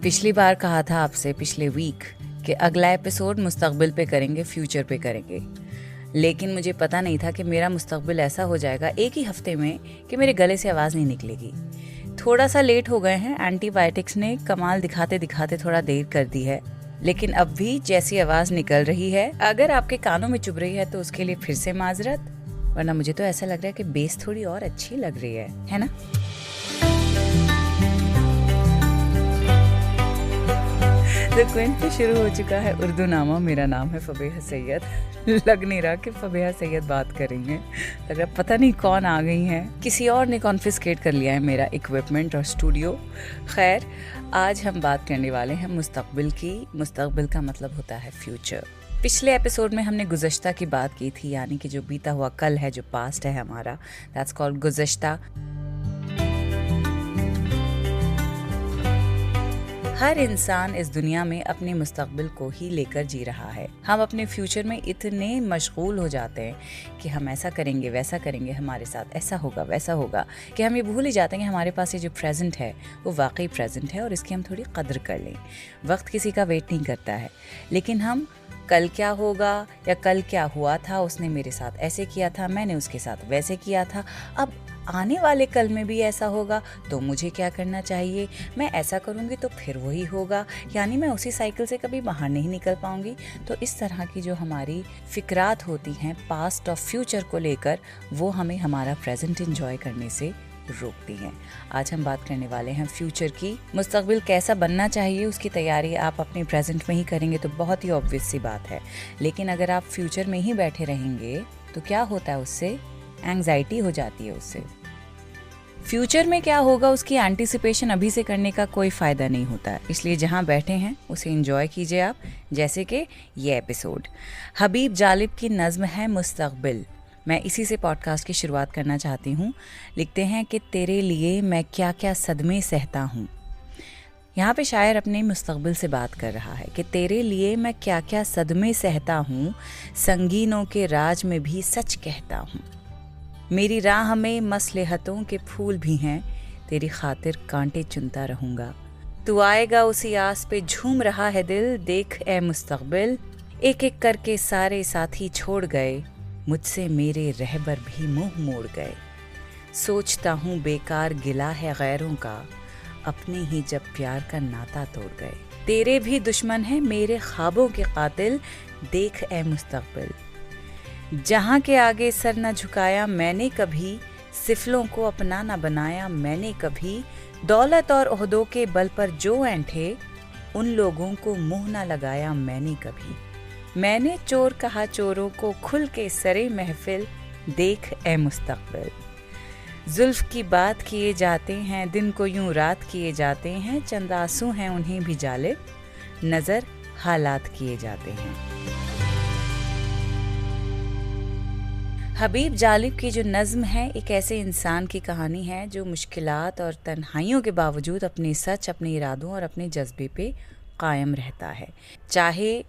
पिछली बार कहा था आपसे पिछले वीक कि अगला एपिसोड मुस्तकबिल पे करेंगे, फ्यूचर पे करेंगे, लेकिन मुझे पता नहीं था कि मेरा मुस्तकबिल ऐसा हो जाएगा एक ही हफ्ते में कि मेरे गले से आवाज़ नहीं निकलेगी। थोड़ा सा लेट हो गए हैं, एंटीबायोटिक्स ने कमाल दिखाते दिखाते थोड़ा देर कर दी है, लेकिन अब भी जैसी आवाज़ निकल रही है, अगर आपके कानों में चुभ रही है तो उसके लिए फिर से माजरत, वरना मुझे तो ऐसा लग रहा है कि बेस थोड़ी और अच्छी लग रही है ना? द क्विंट पे शुरू हो चुका है उर्दू नामा। मेरा नाम है फबीहा सैयद। लग नहीं रहा कि फबीहा सैयद बात कर रही हैं, लग रहा पता नहीं कौन आ गई हैं। किसी और ने कॉन्फिस्केट कर लिया है मेरा इक्विपमेंट और स्टूडियो। खैर, आज हम बात करने वाले हैं मुस्तकबिल की। मुस्तकबिल का मतलब होता है फ्यूचर। पिछले एपिसोड में हमने गुज़श्ता की बात की थी, यानी कि जो बीता हुआ कल है, जो पास्ट है हमारा, दैट्स कॉल्ड गुज़श्ता। हर इंसान इस दुनिया में अपने मुस्तकबिल को ही लेकर जी रहा है। हम अपने फ्यूचर में इतने मशगूल हो जाते हैं कि हम ऐसा करेंगे, वैसा करेंगे, हमारे साथ ऐसा होगा, वैसा होगा, कि हम ये भूल ही जाते हैं कि हमारे पास ये जो प्रेजेंट है वो वाकई प्रेजेंट है और इसकी हम थोड़ी कदर कर लें। वक्त किसी का वेट नहीं करता है, लेकिन हम कल क्या होगा या कल क्या हुआ था, उसने मेरे साथ ऐसे किया था, मैंने उसके साथ वैसे किया था, अब आने वाले कल में भी ऐसा होगा तो मुझे क्या करना चाहिए, मैं ऐसा करूँगी तो फिर वही होगा, यानी मैं उसी साइकिल से कभी बाहर नहीं निकल पाऊँगी। तो इस तरह की जो हमारी फिक्रात होती हैं पास्ट और फ्यूचर को लेकर, वो हमें हमारा प्रेजेंट एंजॉय करने से रोकती हैं। आज हम बात करने वाले हैं फ्यूचर की। मुस्तकबिल कैसा बनना चाहिए, उसकी तैयारी आप अपने प्रेजेंट में ही करेंगे तो बहुत ही ऑब्वियस सी बात है, लेकिन अगर आप फ्यूचर में ही बैठे रहेंगे तो क्या होता है, उससे एंग्जाइटी हो जाती है। उससे फ्यूचर में क्या होगा उसकी एंटिसिपेशन अभी से करने का कोई फ़ायदा नहीं होता है। इसलिए जहाँ बैठे हैं उसे एंजॉय कीजिए आप, जैसे कि ये एपिसोड। हबीब जालिब की नज़्म है मुस्तकबिल। मैं इसी से पॉडकास्ट की शुरुआत करना चाहती हूँ। लिखते हैं कि तेरे लिए मैं क्या क्या सदमे सहता हूँ। यहाँ पे शायर अपने मुस्तकबिल से बात कर रहा है कि तेरे लिए मैं क्या क्या सदमे सहता हूँ, संगीनों के राज में भी सच कहता हूँ। मेरी राह में मसलहतों के फूल भी हैं, तेरी खातिर कांटे चुनता रहूँगा। तू आएगा उसी आस पे झूम रहा है दिल, देख ए मुस्तकबिल, एक एक करके सारे साथी छोड़ गए, मुझसे मेरे रहबर भी मुंह मोड़ गए। सोचता हूँ बेकार गिला है गैरों का, अपने ही जब प्यार का नाता तोड़ गए। तेरे भी दुश्मन है मेरे ख्वाबों के कातिल, देख ए मुस्तकबिल, जहाँ के आगे सर न झुकाया मैंने कभी, सिफलों को अपना न बनाया मैंने कभी, दौलत और ओहदों के बल पर जो ऐंठे, उन लोगों को मुंह न लगाया मैंने कभी। मैंने चोर कहा चोरों को खुल के सरे महफिल, देख ए मुस्तकबिल, जुल्फ की बात किए जाते हैं, दिन को यूं रात किए जाते हैं, चंद आंसू हैं उन्हें भी जालिब, नजर हालात किए जाते हैं। हबीब जालिब की जो नज़्म है एक ऐसे इंसान की कहानी है जो मुश्किलात और तन्हाइयों के बावजूद अपने सच, अपने इरादों और अपने जज्बे पे कायम रहता है। चाहे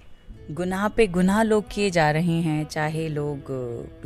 गुनाह पे गुनाह लोग किए जा रहे हैं, चाहे लोग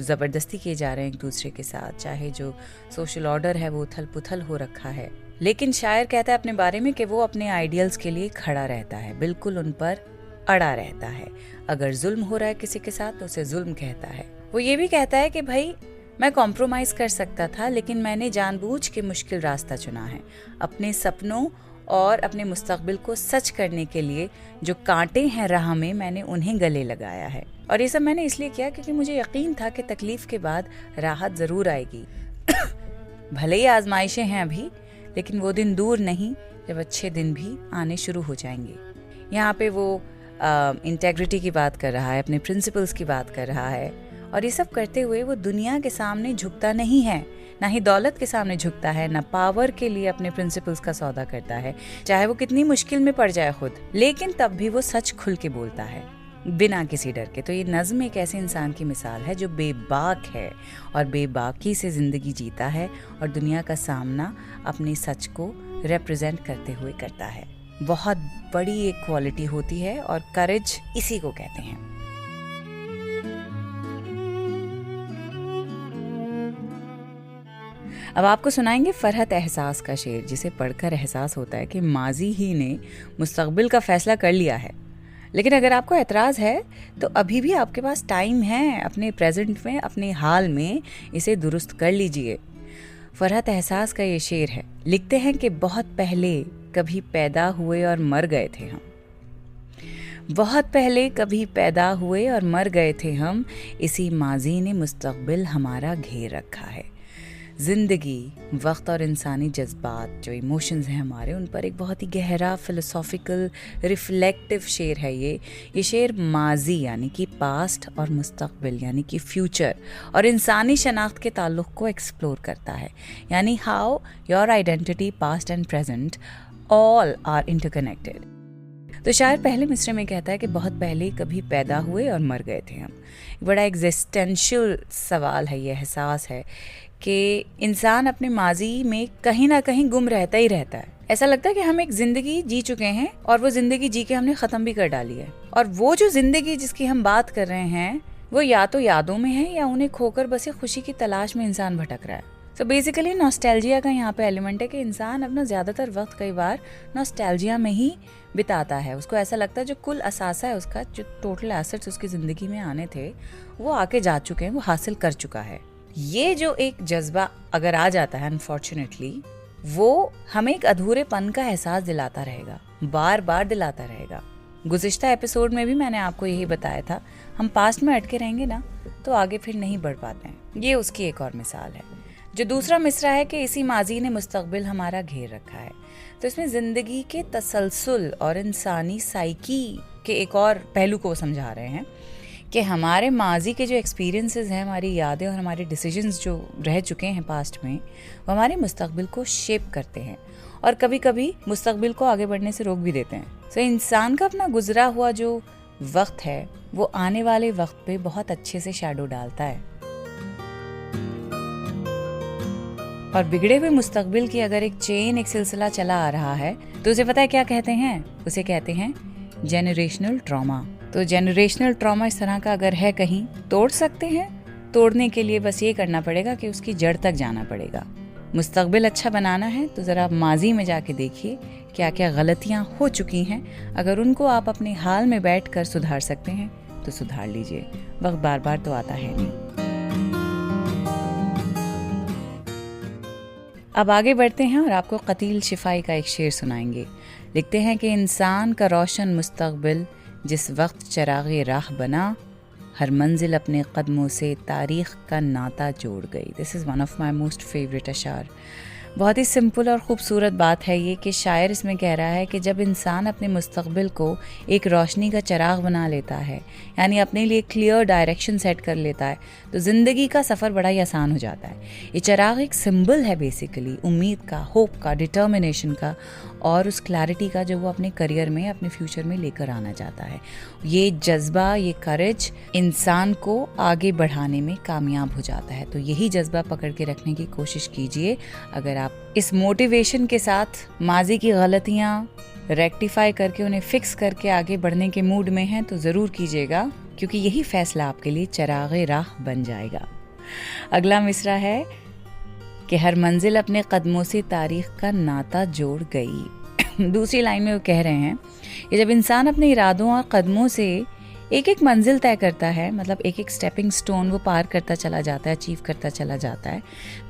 ज़बरदस्ती किए जा रहे हैं एक दूसरे के साथ, चाहे जो सोशल ऑर्डर है वो उथल पुथल हो रखा है, लेकिन शायर कहता है अपने बारे में कि वो अपने आइडियल्स के लिए खड़ा रहता है, बिल्कुल उन पर अड़ा रहता है। अगर जुल्म हो रहा है किसी के साथ तो उसे जुल्म कहता है। वो ये भी कहता है कि भाई मैं कॉम्प्रोमाइज कर सकता था, लेकिन मैंने जानबूझ के मुश्किल रास्ता चुना है। अपने सपनों और अपने मुस्तकबिल को सच करने के लिए जो कांटे हैं राह में, मैंने उन्हें गले लगाया है। और ये सब मैंने इसलिए किया क्योंकि मुझे यकीन था कि तकलीफ के बाद राहत जरूर आएगी। भले ही आजमाइशें हैं अभी, लेकिन वो दिन दूर नहीं जब अच्छे दिन भी आने शुरू हो जाएंगे। यहाँ पे वो इंटेग्रिटी की बात कर रहा है, अपने प्रिंसिपल्स की बात कर रहा है, और ये सब करते हुए वो दुनिया के सामने झुकता नहीं है, ना ही दौलत के सामने झुकता है, ना पावर के लिए अपने प्रिंसिपल्स का सौदा करता है, चाहे वो कितनी मुश्किल में पड़ जाए खुद, लेकिन तब भी वो सच खुल के बोलता है बिना किसी डर के। तो ये नज़्म एक ऐसे इंसान की मिसाल है जो बेबाक है और बेबाकी से ज़िंदगी जीता है और दुनिया का सामना अपने सच को रिप्रेजेंट करते हुए करता है। बहुत बड़ी एक क्वालिटी होती है और करेज इसी को कहते हैं। अब आपको सुनाएंगे फरहत एहसास का शेर, जिसे पढ़कर एहसास होता है कि माजी ही ने मुस्तकबिल का फैसला कर लिया है। लेकिन अगर आपको एतराज़ है तो अभी भी आपके पास टाइम है, अपने प्रेजेंट में, अपने हाल में इसे दुरुस्त कर लीजिए। फरहत एहसास का ये शेर है। लिखते हैं कि बहुत पहले कभी पैदा हुए और मर गए थे हम, बहुत पहले कभी पैदा हुए और मर गए थे हम, इसी माजी ने मुस्तकबिल हमारा घेर रखा है। ज़िंदगी, वक्त और इंसानी जज्बात, जो इमोशंस हैं हमारे, उन पर एक बहुत ही गहरा फिलोसॉफिकल रिफ्लेक्टिव शेर है ये शेर माजी यानी कि पास्ट और मुस्तकबिल यानी कि फ्यूचर और इंसानी शनाख्त के ताल्लुक़ को एक्सप्लोर करता है। यानी how your identity, past and present all are interconnected. तो शायर पहले मिसरे में कहता है कि बहुत पहले कभी पैदा हुए और मर गए थे हम। बड़ा एग्जिस्टेंशियल सवाल है, ये एहसास है कि इंसान अपने माजी में कहीं ना कहीं गुम रहता ही रहता है। ऐसा लगता है कि हम एक जिंदगी जी चुके हैं और वो जिंदगी जी के हमने ख़त्म भी कर डाली है, और वो जो जिंदगी जिसकी हम बात कर रहे हैं वो या तो यादों में है या उन्हें खोकर बस एक खुशी की तलाश में इंसान भटक रहा है। तो बेसिकली नॉस्टैल्जिया का यहाँ पे एलिमेंट है कि इंसान अपना ज़्यादातर वक्त कई बार नॉस्टैल्जिया में ही बिताता है। उसको ऐसा लगता है जो कुल असासा है उसका, जो टोटल एसेट्स उसकी ज़िंदगी में आने थे वो आके जा चुके हैं, वो हासिल कर चुका है। ये जो एक जज्बा अगर आ जाता है अनफॉर्चुनेटली, वो हमें एक अधूरेपन का एहसास दिलाता रहेगा, बार बार दिलाता रहेगा। गुज़िश्ता एपिसोड में भी मैंने आपको यही बताया था, हम पास्ट में अटके रहेंगे ना तो आगे फिर नहीं बढ़ पाते हैं। ये उसकी एक और मिसाल है। जो दूसरा मिसरा है कि इसी माजी ने मुस्तकबिल हमारा घेर रखा है, तो इसमें ज़िंदगी के तसलसल और इंसानी साइकी के एक और पहलू को समझा रहे हैं कि हमारे माजी के जो एक्सपीरियंसेस हैं, हमारी यादें और हमारे डिसीजंस जो रह चुके हैं पास्ट में, वो हमारे मुस्तकबिल को शेप करते हैं और कभी कभी मुस्तकबिल को आगे बढ़ने से रोक भी देते हैं। तो इंसान का अपना गुजरा हुआ जो वक्त है वो आने वाले वक्त पे बहुत अच्छे से शैडो डालता है। और बिगड़े हुए मुस्तकबिल की अगर एक चेन, एक सिलसिला चला आ रहा है तो उसे पता है क्या कहते हैं? उसे कहते हैं जेनरेशनल ट्रॉमा। तो जेनरेशनल ट्रॉमा इस तरह का अगर है कहीं, तोड़ सकते हैं। तोड़ने के लिए बस ये करना पड़ेगा कि उसकी जड़ तक जाना पड़ेगा। मुस्तकबिल अच्छा बनाना है तो ज़रा माजी में जाके देखिए क्या क्या गलतियाँ हो चुकी हैं। अगर उनको आप अपने हाल में बैठ कर सुधार सकते हैं तो सुधार लीजिए। वक्त बार बार तो आता है नहीं। अब आगे बढ़ते हैं और आपको कतील शिफाई का एक शेर सुनाएंगे। लिखते हैं कि इंसान का रोशन मुस्तकबिल जिस वक्त चरागे राह बना, हर मंजिल अपने कदमों से तारीख़ का नाता जोड़ गई। This is one of my most favourite अशार। बहुत ही सिंपल और ख़ूबसूरत बात है ये कि शायर इसमें कह रहा है कि जब इंसान अपने मुस्तकबिल को एक रोशनी का चिराग बना लेता है, यानी अपने लिए क्लियर डायरेक्शन सेट कर लेता है, तो ज़िंदगी का सफ़र बड़ा ही आसान हो जाता है। ये चिराग एक सिंबल है बेसिकली उम्मीद का, होप का, डिटर्मिनेशन का और उस क्लैरिटी का जो वो अपने करियर में, अपने फ्यूचर में लेकर आना चाहता है। ये जज्बा, ये करेज इंसान को आगे बढ़ाने में कामयाब हो जाता है। तो यही जज्बा पकड़ के रखने की कोशिश कीजिए। अगर आप इस मोटिवेशन के साथ माजी की गलतियाँ रेक्टिफाई करके उन्हें फिक्स करके आगे बढ़ने के मूड में हैं तो ज़रूर कीजिएगा, क्योंकि यही फैसला आपके लिए चिरागे राह बन जाएगा। अगला मिसरा है कि हर मंजिल अपने कदमों से तारीख का नाता जोड़ गई। दूसरी लाइन में वो कह रहे हैं कि जब इंसान अपने इरादों और कदमों से एक एक मंजिल तय करता है, मतलब एक एक स्टेपिंग स्टोन वो पार करता चला जाता है, अचीव करता चला जाता है,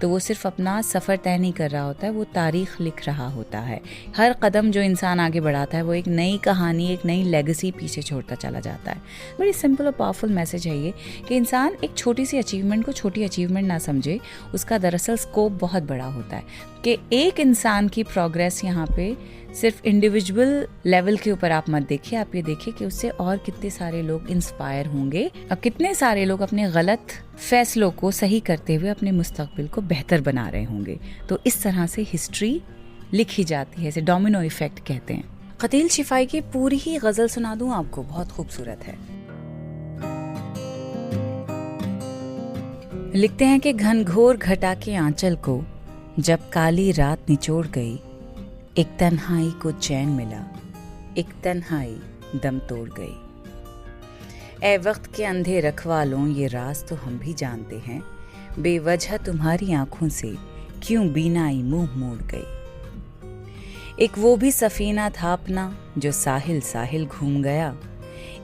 तो वो सिर्फ अपना सफ़र तय नहीं कर रहा होता है, वो तारीख़ लिख रहा होता है। हर कदम जो इंसान आगे बढ़ाता है वो एक नई कहानी, एक नई लेगेसी पीछे छोड़ता चला जाता है। बड़ी सिंपल और पावरफुल मैसेज है ये कि इंसान एक छोटी सी अचीवमेंट को छोटी अचीवमेंट ना समझे, उसका दरअसल स्कोप बहुत बड़ा होता है। कि एक इंसान की प्रोग्रेस यहाँ पे सिर्फ इंडिविजुअल लेवल के ऊपर आप मत देखिए, आप ये देखिए कि उससे और कितने सारे लोग इंस्पायर होंगे और कितने सारे लोग अपने गलत फैसलों को सही करते हुए अपने मुस्तकबिल को बेहतर बना रहे होंगे। तो इस तरह से हिस्ट्री लिखी जाती है, इसे डोमिनो इफेक्ट कहते हैं। कतील शिफाई की पूरी ही गजल सुना दूं आपको, बहुत खूबसूरत है। लिखते हैं कि घनघोर घटा के आंचल को जब काली रात निचोड़ गई, एक तन्हाई को चैन मिला, एक तन्हाई दम तोड़ गई। ए वक्त के अंधे रखवालों, ये राज तो हम भी जानते हैं, बेवजह तुम्हारी आंखों से क्यों बीनाई मुंह मोड़ गई। एक वो भी सफीना था अपना जो साहिल साहिल घूम गया,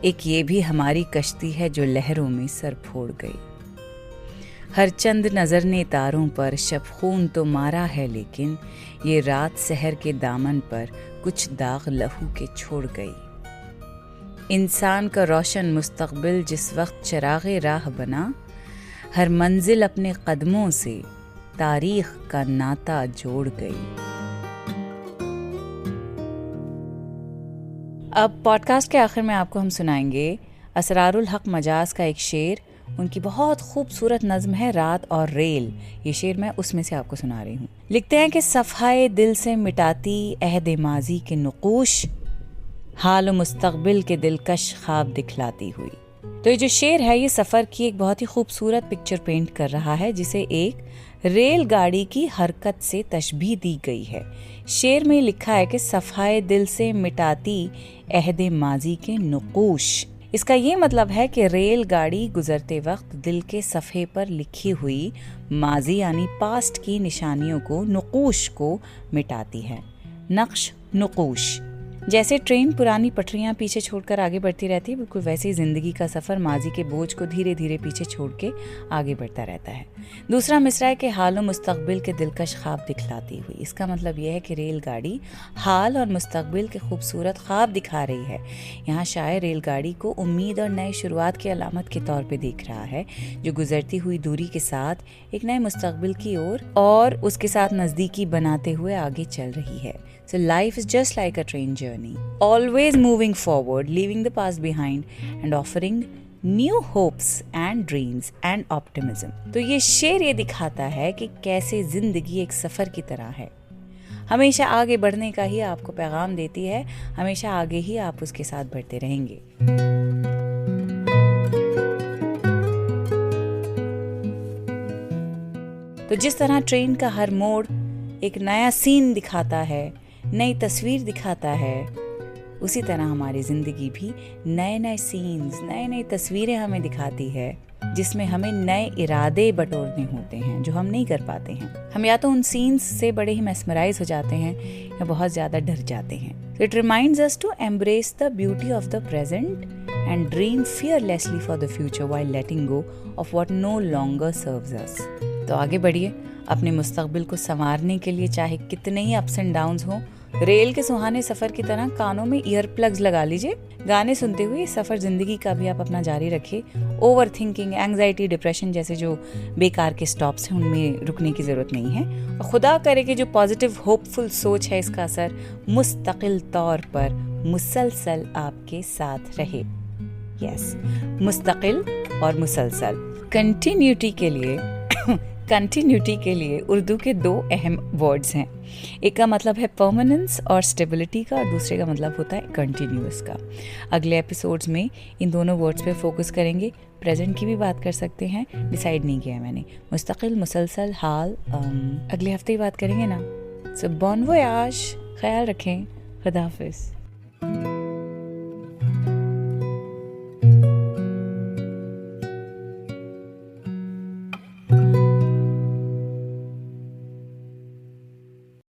एक ये भी हमारी कश्ती है जो लहरों में सर फोड़ गई। हर चंद नजर ने तारों पर शब खून तो मारा है, लेकिन ये रात सहर के दामन पर कुछ दाग लहू के छोड़ गई। इंसान का रोशन मुस्तकबिल जिस वक्त चिरागे राह बना, हर मंजिल अपने कदमों से तारीख का नाता जोड़ गई। अब पॉडकास्ट के आखिर में आपको हम सुनाएंगे असरारुल हक मजाज का एक शेर। उनकी बहुत खूबसूरत नज़्म है रात और रेल। ये शेर मैं उसमें से आपको सुना रही हूँ। लिखते हैं कि सफ़ाए दिल से मिटाती अहद माजी के नुकूश, हाल मुस्तकबिल के दिलकश ख्वाब दिखलाती हुई। तो ये जो शेर है ये सफ़र की एक बहुत ही खूबसूरत पिक्चर पेंट कर रहा है, जिसे एक रेलगाड़ी की हरकत से तशबीह दी गई है। शेर में लिखा है कि सफ़ाए दिल से मिटाती अहद माजी के नुकूश। इसका ये मतलब है कि रेलगाड़ी गुजरते वक्त दिल के सफ़े पर लिखी हुई माजी यानी पास्ट की निशानियों को, नुकूश को मिटाती है। नक्श नुकूश, जैसे ट्रेन पुरानी पटरियां पीछे छोड़कर आगे बढ़ती रहती है, बिल्कुल वैसे ही जिंदगी का सफ़र माजी के बोझ को धीरे धीरे पीछे छोड़ के आगे बढ़ता रहता है। दूसरा मिसरा है कि हाल और मुस्तकबिल के दिलकश ख्वाब दिखलाती हुई। इसका मतलब यह है कि रेलगाड़ी हाल और मुस्तकबिल के खूबसूरत ख्वाब दिखा रही है। यहाँ शायर रेलगाड़ी को उम्मीद और नई शुरुआत की अलामत के तौर पे देख रहा है, जो गुजरती हुई दूरी के साथ एक नए मुस्तकबिल की ओर और उसके साथ नज़दीकी बनाते हुए आगे चल रही है। So life is just like a train journey, always moving forward, leaving the past behind and offering new hopes and dreams and optimism. तो ये शेर ये दिखाता है कि कैसे जिंदगी एक सफ़र की तरह है, हमेशा आगे बढ़ने का ही आपको पैगाम देती है, हमेशा आगे ही आप उसके साथ बढ़ते रहेंगे। तो जिस तरह ट्रेन का हर मोड़ एक नया सीन दिखाता है, नई तस्वीर दिखाता है, उसी तरह हमारी ज़िंदगी भी नए नए सीन्स, नए नई तस्वीरें हमें दिखाती है, जिसमें हमें नए इरादे बटोरने होते हैं जो हम नहीं कर पाते हैं। हम या तो उन सीन्स से बड़े ही मेस्मराइज हो जाते हैं या बहुत ज़्यादा डर जाते हैं। It reminds us to embrace the beauty of the present and dream fearlessly for the future while letting go of what no longer serves us. तो आगे बढ़िए, अपने मुस्तकबिल को संवारने के लिए चाहे कितने ही अप्स एंड डाउन्स हों, रेल के सुहाने सफर की तरह कानों में ईयर प्लग्स लगा लीजिए। गाने सुनते हुए सफर जिंदगी का भी आप अपना जारी रखिए। ओवर थिंकिंग, एंग्जाइटी, डिप्रेशन जैसे जो बेकार के स्टॉप्स हैं उनमें रुकने की जरूरत नहीं है। और खुदा करे कि जो पॉजिटिव होपफुल सोच है इसका असर मुस्तकिल तौर पर मुसलसल आपके साथ रहे। यस, मुस्तकिल और मुसलसल। कंटिन्यूटी के लिए उर्दू के दो अहम वर्ड्स हैं। एक का मतलब है परमानेंस और स्टेबिलिटी का, और दूसरे का मतलब होता है कंटिन्यूअस का। अगले एपिसोड्स में इन दोनों वर्ड्स पे फोकस करेंगे। प्रेजेंट की भी बात कर सकते हैं, डिसाइड नहीं किया है मैंने। मुस्तकिल, मुसलसल, हाल अगले हफ्ते ही बात करेंगे ना। सो बॉन वोयाज, ख्याल रखें, खुदा हाफिज़।